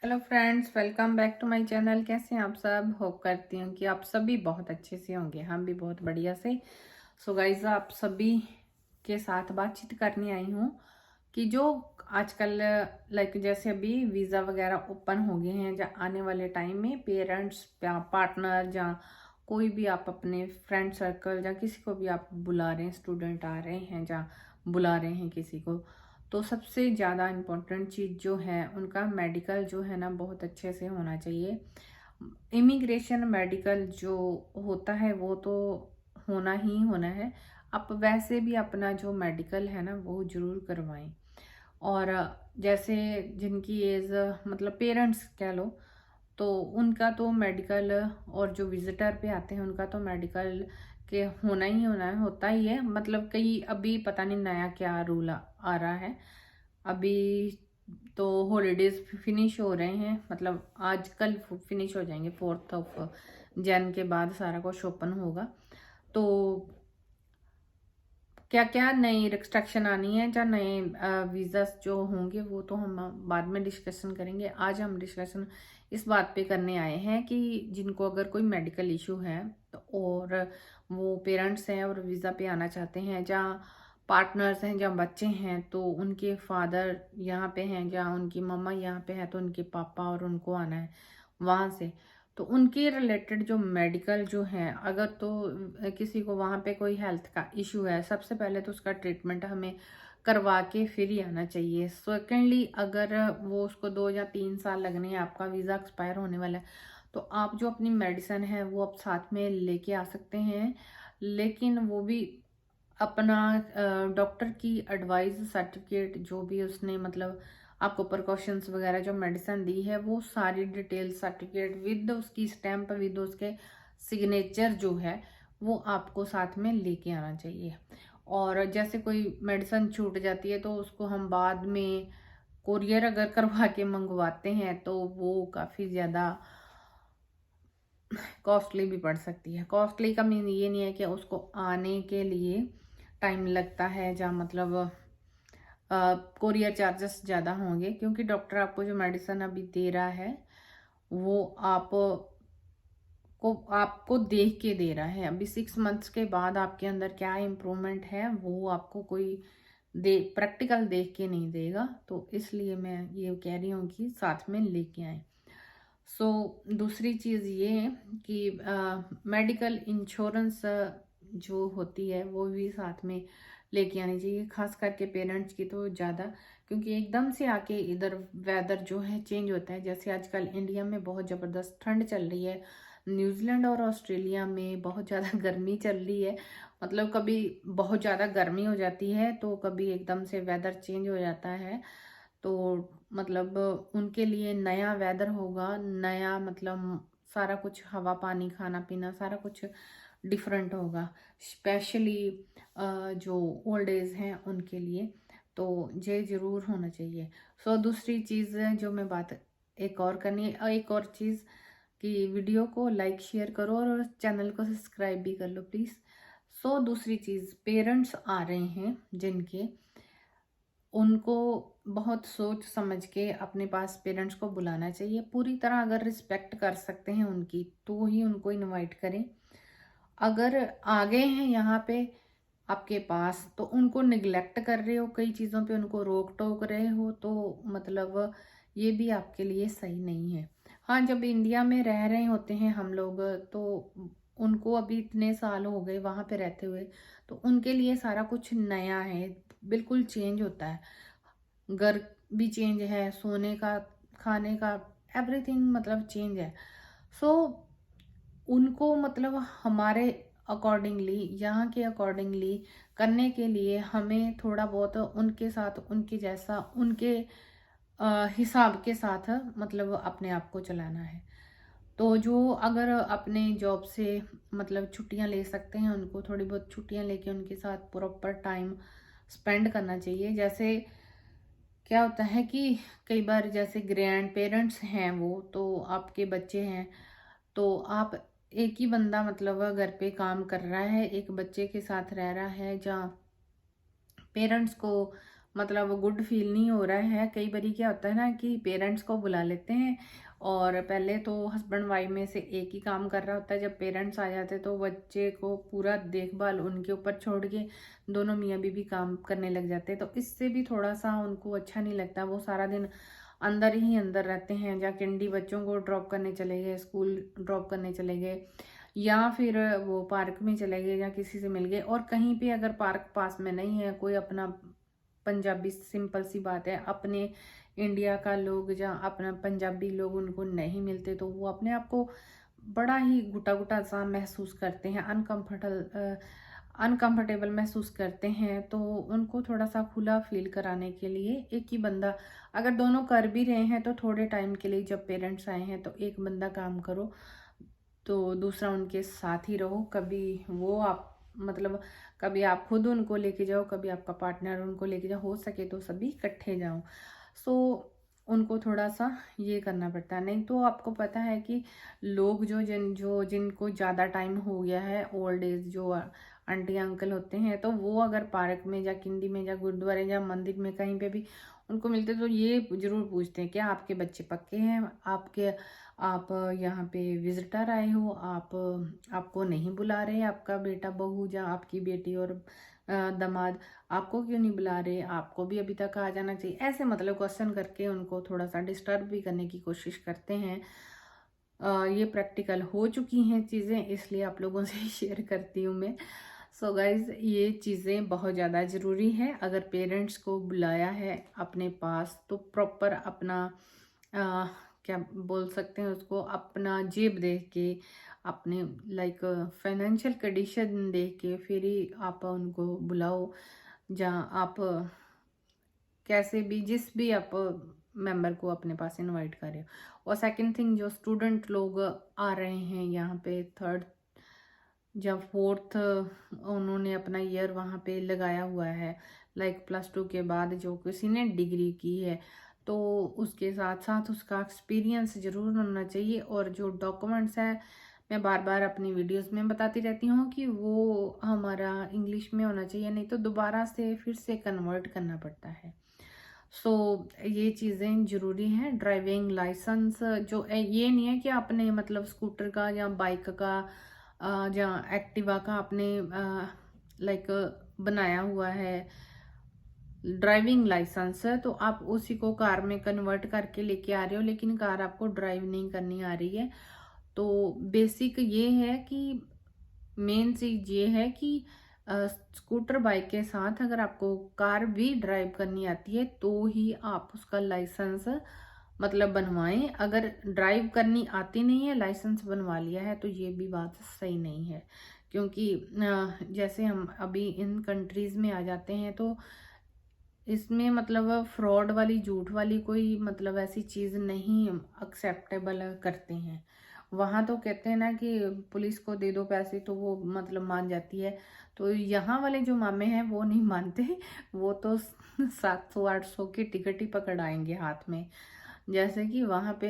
Hello friends, welcome back to my channel. कैसे हैं आप सब? होप करती हूँ कि आप सभी बहुत अच्छे से होंगे। हम भी बहुत बढ़िया से। सो गाइज, आप सभी के साथ बातचीत करने आई हूँ कि जो आजकल लाइक जैसे अभी वीज़ा वगैरह ओपन हो गए हैं, या आने वाले टाइम में पेरेंट्स या पार्टनर या कोई भी आप अपने फ्रेंड सर्कल या किसी को भी आप बुला रहे हैं, स्टूडेंट आ रहे हैं या बुला रहे हैं किसी को, तो सबसे ज़्यादा इम्पोर्टेंट चीज़ जो है उनका मेडिकल जो है ना बहुत अच्छे से होना चाहिए। इमिग्रेशन मेडिकल जो होता है वो तो होना ही होना है। आप वैसे भी अपना जो मेडिकल है ना वो ज़रूर करवाएं। और जैसे जिनकी एज मतलब पेरेंट्स कह लो, तो उनका तो मेडिकल, और जो विजिटर पे आते हैं उनका तो मेडिकल के होना ही होना है, होता ही है। मतलब कई अभी पता नहीं नया क्या रूल आ रहा है। अभी तो हॉलीडेज फिनिश हो रहे हैं, मतलब आज कल फिनिश हो जाएंगे। 4 जन के बाद सारा कुछ ओपन होगा। तो क्या क्या नई रिस्ट्रिक्शन आनी है या नए वीज़ा जो होंगे वो तो हम बाद में डिस्कशन करेंगे। आज हम डिस्कशन इस बात पे करने आए हैं कि जिनको अगर कोई मेडिकल इशू है तो, और वो पेरेंट्स हैं और वीज़ा पे आना चाहते हैं, या पार्टनर्स हैं या बच्चे हैं, तो उनके फादर यहाँ पे हैं या उनकी मम्मा यहाँ पे है तो उनके पापा और उनको आना है वहाँ से, तो उनके रिलेटेड जो मेडिकल जो है, अगर तो किसी को वहाँ पे कोई हेल्थ का इशू है, सबसे पहले तो उसका ट्रीटमेंट हमें करवा के फिर ही आना चाहिए। सेकेंडली, अगर वो उसको 2 या 3 साल लगने हैं, आपका वीज़ा एक्सपायर होने वाला है, तो आप जो अपनी मेडिसिन है वो आप साथ में लेके आ सकते हैं। लेकिन वो भी अपना डॉक्टर की एडवाइस सर्टिफिकेट जो भी उसने मतलब आपको प्रिकॉशंस वगैरह जो मेडिसिन दी है वो सारी डिटेल सर्टिफिकेट विद उसकी स्टैंप विद उसके सिग्नेचर जो है वो आपको साथ में लेके आना चाहिए। और जैसे कोई मेडिसिन छूट जाती है तो उसको हम बाद में कोरियर अगर करवा के मंगवाते हैं तो वो काफ़ी ज़्यादा कॉस्टली भी पड़ सकती है। कॉस्टली का मीन ये नहीं है कि उसको आने के लिए टाइम लगता है, या मतलब कोरियर चार्जेस ज़्यादा होंगे, क्योंकि डॉक्टर आपको जो मेडिसिन अभी दे रहा है वो आपको देख के दे रहा है। अभी 6 मंथ्स के बाद आपके अंदर क्या इम्प्रूवमेंट है वो आपको कोई प्रैक्टिकल देख के नहीं देगा। तो इसलिए मैं ये कह रही हूँ कि साथ में लेके आए। दूसरी चीज़ ये है कि मेडिकल इंश्योरेंस जो होती है वो भी साथ में लेके आनी चाहिए, खास करके पेरेंट्स की तो ज़्यादा, क्योंकि एकदम से आके इधर वेदर जो है चेंज होता है। जैसे आजकल इंडिया में बहुत ज़बरदस्त ठंड चल रही है, न्यूजीलैंड और ऑस्ट्रेलिया में बहुत ज़्यादा गर्मी चल रही है। मतलब कभी बहुत ज़्यादा गर्मी हो जाती है तो कभी एकदम से वेदर चेंज हो जाता है। तो मतलब उनके लिए नया वेदर होगा, नया मतलब सारा कुछ, हवा पानी खाना पीना सारा कुछ डिफरेंट होगा, स्पेशली जो ओल्ड एज हैं उनके लिए। तो ये ज़रूर होना चाहिए। दूसरी चीज़ जो मैं बात एक और करनी है, एक और चीज़ कि वीडियो को लाइक शेयर करो और चैनल को सब्सक्राइब भी कर लो प्लीज़। दूसरी चीज़, पेरेंट्स आ रहे हैं जिनके, उनको बहुत सोच समझ के अपने पास पेरेंट्स को बुलाना चाहिए। पूरी तरह अगर रिस्पेक्ट कर सकते हैं उनकी तो ही उनको इनवाइट करें। अगर आ गए हैं यहाँ पे आपके पास तो उनको निगलेक्ट कर रहे हो, कई चीज़ों पे उनको रोक टोक रहे हो, तो मतलब ये भी आपके लिए सही नहीं है। हाँ, जब इंडिया में रह रहे होते हैं हम लोग, तो उनको अभी इतने साल हो गए वहाँ पे रहते हुए, तो उनके लिए सारा कुछ नया है, बिल्कुल चेंज होता है। घर भी चेंज है, सोने का, खाने का, एवरीथिंग मतलब चेंज है। सो उनको मतलब हमारे अकॉर्डिंगली, यहाँ के अकॉर्डिंगली करने के लिए हमें थोड़ा बहुत उनके साथ, उनके जैसा, उनके हिसाब के साथ मतलब अपने आप को चलाना है। तो जो अगर अपने जॉब से मतलब छुट्टियां ले सकते हैं, उनको थोड़ी बहुत छुट्टियां लेके उनके साथ प्रॉपर टाइम स्पेंड करना चाहिए। जैसे क्या होता है कि कई बार जैसे ग्रैंड पेरेंट्स हैं वो, तो आपके बच्चे हैं, तो आप एक ही बंदा मतलब घर पे काम कर रहा है, एक बच्चे के साथ रह रहा है, जहाँ पेरेंट्स को मतलब गुड फील नहीं हो रहा है। कई बारी क्या होता है ना कि पेरेंट्स को बुला लेते हैं और पहले तो हस्बैंड वाइफ में से एक ही काम कर रहा होता है, जब पेरेंट्स आ जाते हैं तो बच्चे को पूरा देखभाल उनके ऊपर छोड़ के दोनों मियाँ बीवी काम करने लग जाते हैं। तो इससे भी थोड़ा सा उनको अच्छा नहीं लगता, वो सारा दिन अंदर ही अंदर रहते हैं, या कैंडी बच्चों को ड्रॉप करने चले गए, स्कूल ड्रॉप करने चले गए, या फिर वो पार्क में चले गए या किसी से मिल गए। और कहीं पे अगर पार्क पास में नहीं है, कोई अपना पंजाबी, सिंपल सी बात है, अपने इंडिया का लोग या अपना पंजाबी लोग उनको नहीं मिलते, तो वो अपने आप को बड़ा ही घुटा घुटा सा महसूस करते हैं, अनकंफर्टेबल महसूस करते हैं। तो उनको थोड़ा सा खुला फील कराने के लिए एक ही बंदा, अगर दोनों कर भी रहे हैं तो थोड़े टाइम के लिए, जब पेरेंट्स आए हैं तो एक बंदा काम करो तो दूसरा उनके साथ ही रहो। कभी वो आप मतलब कभी आप खुद उनको लेके जाओ, कभी आपका पार्टनर उनको लेके जाओ, हो सके तो सभी इकट्ठे जाओ। सो उनको थोड़ा सा ये करना पड़ता है। नहीं तो आपको पता है कि लोग जिनको ज़्यादा टाइम हो गया है, ओल्ड एज जो आंटी अंकल होते हैं, तो वो अगर पार्क में या किंडी में या गुरुद्वारे या मंदिर में कहीं पे भी उनको मिलते तो ये जरूर पूछते हैं, क्या आपके बच्चे पक्के हैं, आप यहाँ पे विजिटर आए हो, आपको नहीं बुला रहे, आपका बेटा बहू या आपकी बेटी और दामाद आपको क्यों नहीं बुला रहे, आपको भी अभी तक आ जाना चाहिए। ऐसे मतलब क्वेश्चन करके उनको थोड़ा सा डिस्टर्ब भी करने की कोशिश करते हैं। ये प्रैक्टिकल हो चुकी हैं चीज़ें, इसलिए आप लोगों से शेयर करती हूँ मैं। सो गाइज, ये चीज़ें बहुत ज़्यादा ज़रूरी है। अगर पेरेंट्स को बुलाया है अपने पास तो प्रॉपर अपना क्या बोल सकते हैं उसको, अपना जेब देख के, अपने लाइक फाइनेंशियल कंडीशन देख के फिर ही आप उनको बुलाओ। जहाँ आप कैसे भी, जिस भी आप मेंबर को अपने पास इनवाइट कर रहे हो। और सेकंड थिंग, जो स्टूडेंट लोग आ रहे हैं यहाँ पे, थर्ड जब फोर्थ उन्होंने अपना ईयर वहाँ पे लगाया हुआ है, लाइक +2 के बाद जो किसी ने डिग्री की है, तो उसके साथ साथ उसका एक्सपीरियंस ज़रूर होना चाहिए। और जो डॉक्यूमेंट्स है, मैं बार बार अपनी वीडियोस में बताती रहती हूँ कि वो हमारा इंग्लिश में होना चाहिए, नहीं तो दोबारा से फिर से कन्वर्ट करना पड़ता है। सो ये चीज़ें ज़रूरी हैं। ड्राइविंग लाइसेंस जो ये नहीं है कि आपने मतलब स्कूटर का या बाइक का या एक्टिवा का आपने लाइक बनाया हुआ है ड्राइविंग लाइसेंस है, तो आप उसी को कार में कन्वर्ट करके लेके आ रहे हो, लेकिन कार आपको ड्राइव नहीं करनी आ रही है। तो बेसिक ये है कि मेन चीज ये है कि स्कूटर बाइक के साथ अगर आपको कार भी ड्राइव करनी आती है तो ही आप उसका लाइसेंस मतलब बनवाएं। अगर ड्राइव करनी आती नहीं है, लाइसेंस बनवा लिया है, तो ये भी बात सही नहीं है। क्योंकि जैसे हम अभी इन कंट्रीज में आ जाते हैं तो इसमें मतलब फ्रॉड वाली, झूठ वाली कोई मतलब ऐसी चीज नहीं एक्सेप्टेबल करते हैं। वहां तो कहते हैं ना कि पुलिस को दे दो पैसे तो वो मतलब मान जाती है। तो यहाँ वाले जो मामे हैं वो नहीं मानते, वो तो 700-800 की टिकट ही पकड़ आएंगे हाथ में। जैसे कि वहां पे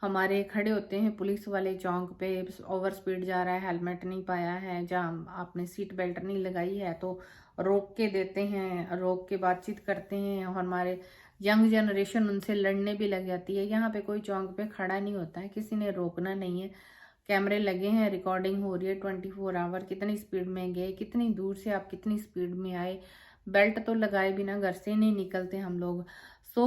हमारे खड़े होते हैं पुलिस वाले चौक पे, ओवर स्पीड जा रहा है, हेलमेट नहीं पाया है, जहाँ आपने सीट बेल्ट नहीं लगाई है, तो रोक के देते हैं, रोक के बातचीत करते हैं। और हमारे यंग जनरेशन उनसे लड़ने भी लग जाती है। यहाँ पे कोई चौक पे खड़ा नहीं होता है, किसी ने रोकना नहीं है। कैमरे लगे हैं, रिकॉर्डिंग हो रही है 24 आवर, कितनी स्पीड में गए, कितनी दूर से आप कितनी स्पीड में आए, बेल्ट तो लगाए बिना घर से नहीं निकलते हम लोग। सो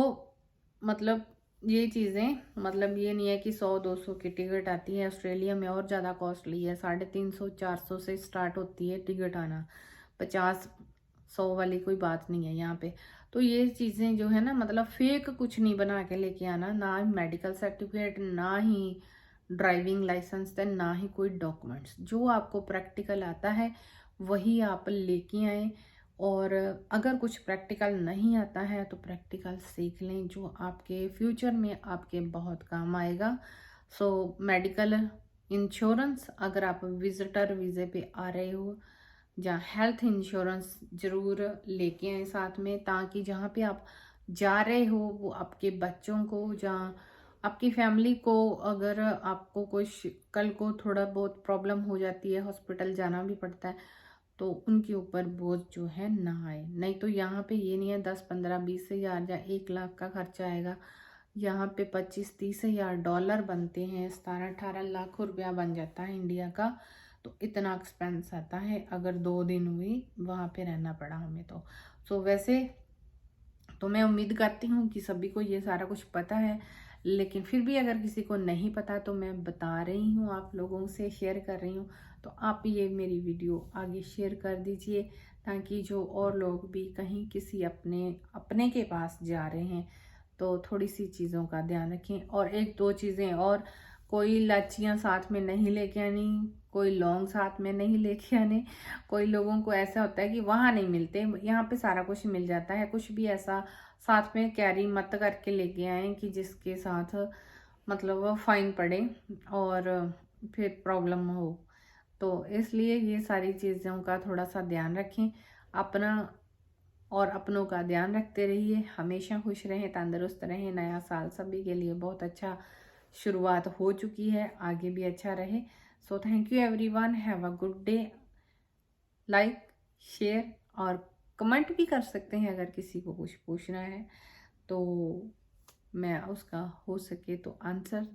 मतलब ये चीज़ें, मतलब ये नहीं है कि 100-200 की टिकट आती है। ऑस्ट्रेलिया में और ज़्यादा कॉस्टली है, 350-400 से स्टार्ट होती है टिकट आना, 50-100 वाली कोई बात नहीं है यहाँ पे। तो ये चीज़ें जो है ना, मतलब फेक कुछ नहीं बना के लेके आना, ना मेडिकल सर्टिफिकेट, ना ही ड्राइविंग लाइसेंस है, ना ही कोई डॉक्यूमेंट्स। जो आपको प्रैक्टिकल आता है वही आप लेके आए। और अगर कुछ प्रैक्टिकल नहीं आता है तो प्रैक्टिकल सीख लें, जो आपके फ्यूचर में आपके बहुत काम आएगा। सो मेडिकल इंश्योरेंस, अगर आप विजिटर वीज़े पे आ रहे हो, जहाँ हेल्थ इंश्योरेंस ज़रूर लेके आए साथ में, ताकि जहाँ पे आप जा रहे हो वो आपके बच्चों को, जहाँ आपकी फैमिली को, अगर आपको कोई कल को थोड़ा बहुत प्रॉब्लम हो जाती है, हॉस्पिटल जाना भी पड़ता है, तो उनके ऊपर बोझ जो है ना आए। नहीं तो यहाँ पे ये नहीं है 10 15 20 हज़ार या 1 लाख का खर्चा आएगा, यहाँ पे 25 30 हज़ार डॉलर बनते हैं, 17 18 लाख रुपया बन जाता है इंडिया का। तो इतना एक्सपेंस आता है अगर 2 दिन हुई वहाँ पे रहना पड़ा हमें तो। सो वैसे तो मैं उम्मीद करती हूँ कि सभी को ये सारा कुछ पता है, लेकिन फिर भी अगर किसी को नहीं पता तो मैं बता रही हूँ, आप लोगों से शेयर कर रही हूँ। तो आप ये मेरी वीडियो आगे शेयर कर दीजिए, ताकि जो और लोग भी कहीं किसी अपने अपने के पास जा रहे हैं तो थोड़ी सी चीज़ों का ध्यान रखें। और एक दो चीज़ें और, कोई लाचियाँ साथ में नहीं लेके आनी, कोई लौंग साथ में नहीं लेके आने। कोई लोगों को ऐसा होता है कि वहाँ नहीं मिलते, यहाँ पे सारा कुछ मिल जाता है। कुछ भी ऐसा साथ में कैरी मत करके लेके आए कि जिसके साथ मतलब फाइन पड़े और फिर प्रॉब्लम हो। तो इसलिए ये सारी चीज़ों का थोड़ा सा ध्यान रखें, अपना और अपनों का ध्यान रखते रहिए। हमेशा खुश रहें, तंदुरुस्त रहें। नया साल सभी के लिए बहुत अच्छा शुरुआत हो चुकी है, आगे भी अच्छा रहे। So thank you everyone, have a good day. Like, share और कमेंट भी कर सकते हैं अगर किसी को कुछ पूछना है तो मैं उसका हो सके तो आंसर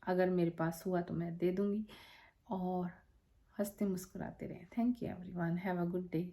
अगर मेरे पास हुआ तो मैं दे दूंगी। और हंसते मुस्कुराते रहें। Thank you everyone, have a good day.